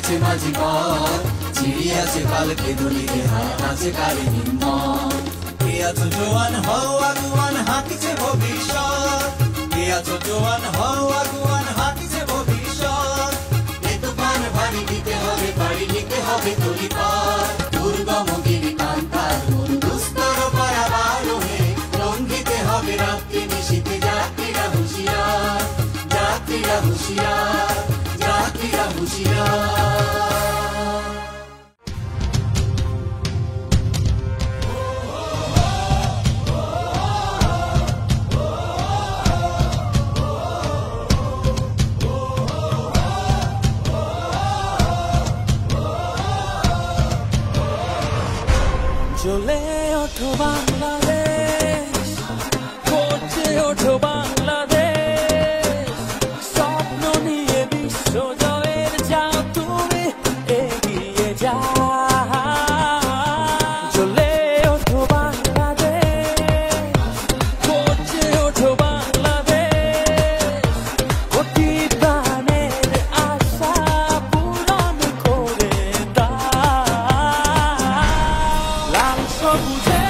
গেছে মাঝি ঘর, চিড়িয়ে আছে কালকে দলিতে হাত আছে কারে হিম্মত। কে আছো জোয়ান হও আগুয়ান হাঁকিছে ভবিষ্যৎ, কে আছো জোয়ান হও আগুয়ান হাঁকিছে ভবিষ্যৎ। এ তুফান ভারী দিতে হবে পাড়ি নিতে হবে তলি পার, দুর্গম গিরি কান্তার দুস্তর পারাবার হে, লঙ্ঘিতে হবে রাত্রি নিশীথে যাত্রীরা হুঁশিয়ার, যাত্রীরা হুঁশিয়ার, যাত্রীরা হুঁশিয়ার। জ্বলে ওঠো বাংলাদেশ, গর্জে ওঠো বাংলাদেশ, স্বপ্ন নিয়ে বিশ্ব জয়ের যাও তুমি এগিয়ে যাও। জ্বলে ওঠো বাংলাদেশ, গর্জে ওঠো বাংলাদেশ, কোটি প্রাণের আশা পূরণ করে দাও। লাল সবুজে